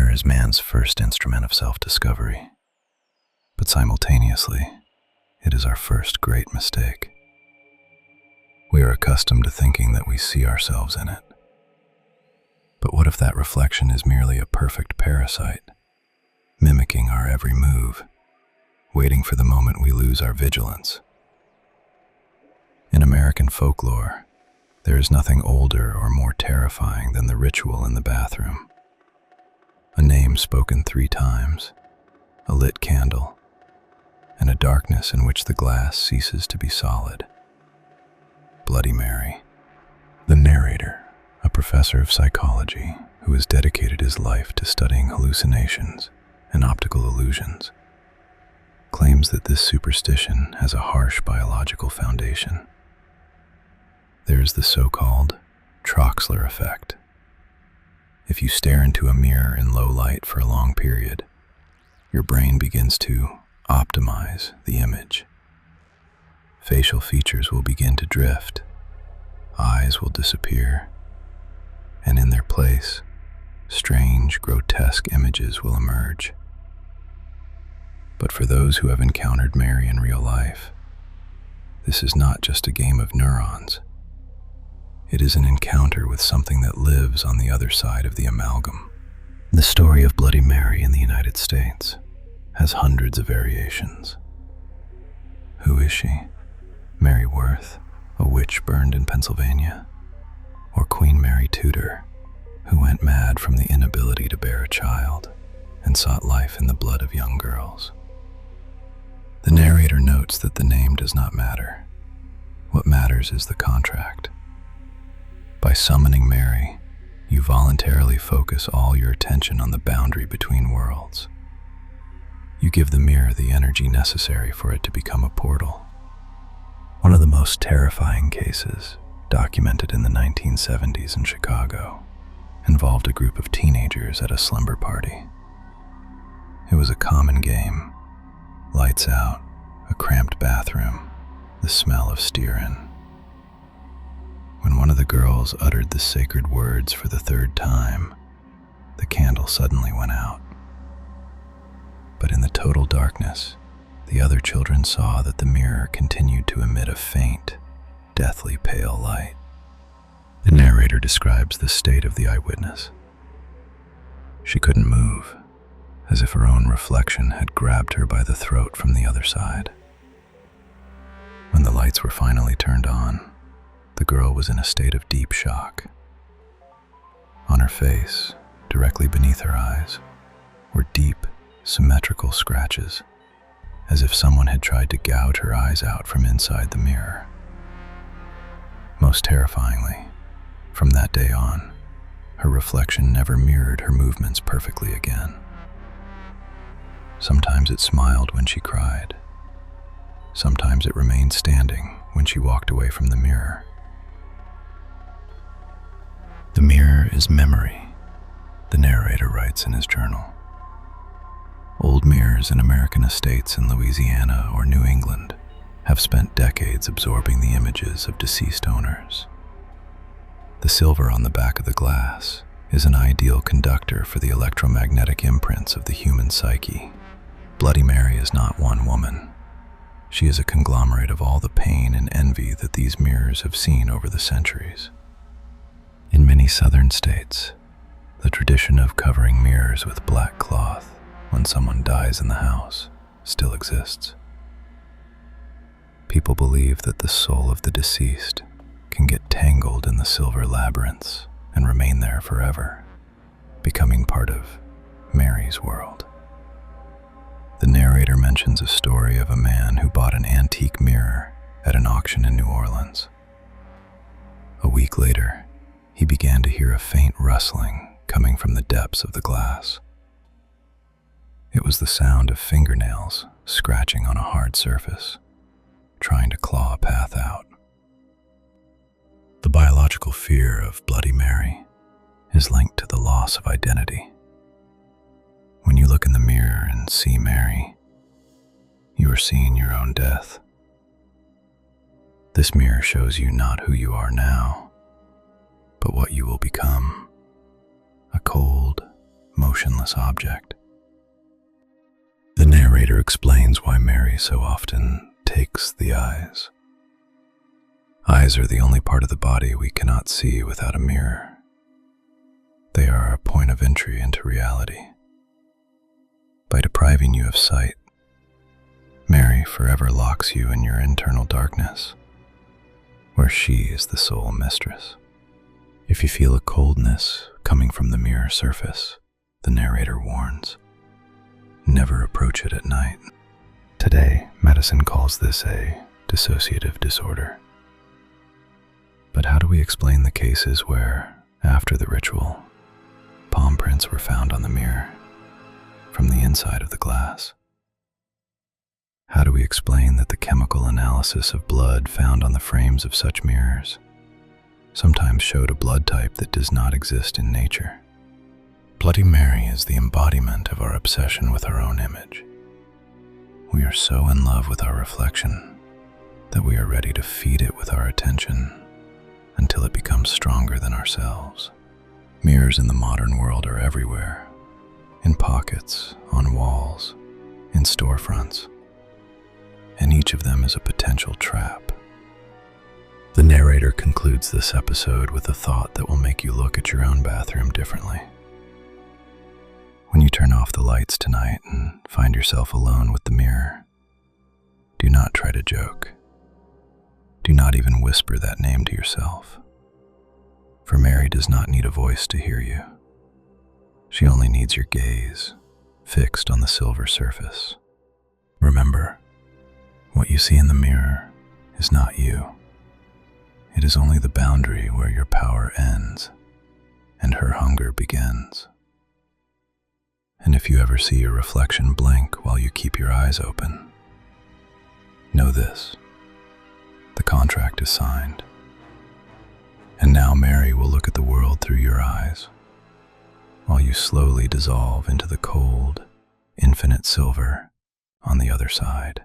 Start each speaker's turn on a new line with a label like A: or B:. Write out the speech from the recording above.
A: mirror is man's first instrument of self-discovery, but simultaneously, it is our first great mistake. We are accustomed to thinking that we see ourselves in it. But what if that reflection is merely a perfect parasite, mimicking our every move, waiting for the moment we lose our vigilance? In American folklore, there is nothing older or more terrifying than the ritual in the bathroom. A name spoken 3 times, a lit candle, and a darkness in which the glass ceases to be solid. Bloody Mary. The narrator, a professor of psychology who has dedicated his life to studying hallucinations and optical illusions, claims that this superstition has a harsh biological foundation. There is the so-called Troxler effect. If you stare into a mirror in low light for a long period, your brain begins to optimize the image. Facial features will begin to drift, eyes will disappear, and in their place, strange, grotesque images will emerge. But for those who have encountered Mary in real life, this is not just a game of neurons. It is an encounter with something that lives on the other side of the amalgam. The story of Bloody Mary in the United States has hundreds of variations. Who is she? Mary Worth, a witch burned in Pennsylvania? Or Queen Mary Tudor, who went mad from the inability to bear a child and sought life in the blood of young girls? The narrator notes that the name does not matter. What matters is the contract. By summoning Mary, you voluntarily focus all your attention on the boundary between worlds. You give the mirror the energy necessary for it to become a portal. One of the most terrifying cases, documented in the 1970s in Chicago, involved a group of teenagers at a slumber party. It was a common game. Lights out, a cramped bathroom, the smell of stearin'. When one of the girls uttered the sacred words for the 3rd time, the candle suddenly went out. But in the total darkness, the other children saw that the mirror continued to emit a faint, deathly pale light. The narrator describes the state of the eyewitness. She couldn't move, as if her own reflection had grabbed her by the throat from the other side. When the lights were finally turned on, the girl was in a state of deep shock. On her face, directly beneath her eyes, were deep, symmetrical scratches, as if someone had tried to gouge her eyes out from inside the mirror. Most terrifyingly, from that day on, her reflection never mirrored her movements perfectly again. Sometimes it smiled when she cried. Sometimes it remained standing when she walked away from the mirror. The mirror is memory, the narrator writes in his journal. Old mirrors in American estates in Louisiana or New England have spent decades absorbing the images of deceased owners. The silver on the back of the glass is an ideal conductor for the electromagnetic imprints of the human psyche. Bloody Mary is not one woman. She is a conglomerate of all the pain and envy that these mirrors have seen over the centuries. In many southern states, the tradition of covering mirrors with black cloth when someone dies in the house still exists. People believe that the soul of the deceased can get tangled in the silver labyrinths and remain there forever, becoming part of Mary's world. The narrator mentions a story of a man who bought an antique mirror at an auction in New Orleans. A week later, he began to hear a faint rustling coming from the depths of the glass. It was the sound of fingernails scratching on a hard surface, trying to claw a path out. The biological fear of Bloody Mary is linked to the loss of identity. When you look in the mirror and see Mary, you are seeing your own death. This mirror shows you not who you are now, but what you will become. A cold, motionless object. The narrator explains why Mary so often takes the eyes. Eyes are the only part of the body we cannot see without a mirror. They are our point of entry into reality. By depriving you of sight, Mary forever locks you in your internal darkness, where she is the sole mistress. If you feel a coldness coming from the mirror surface, the narrator warns, never approach it at night. Today, medicine calls this a dissociative disorder. But how do we explain the cases where, after the ritual, palm prints were found on the mirror from the inside of the glass? How do we explain that the chemical analysis of blood found on the frames of such mirrors sometimes showed a blood type that does not exist in nature? Bloody Mary is the embodiment of our obsession with our own image. We are so in love with our reflection that we are ready to feed it with our attention until it becomes stronger than ourselves. Mirrors in the modern world are everywhere, in pockets, on walls, in storefronts, and each of them is a potential trap. The narrator concludes this episode with a thought that will make you look at your own bathroom differently. When you turn off the lights tonight and find yourself alone with the mirror, do not try to joke. Do not even whisper that name to yourself. For Mary does not need a voice to hear you. She only needs your gaze, fixed on the silver surface. Remember, what you see in the mirror is not you. It is only the boundary where your power ends and her hunger begins. And if you ever see your reflection blink while you keep your eyes open, know this: the contract is signed. And now Mary will look at the world through your eyes, while you slowly dissolve into the cold, infinite silver on the other side.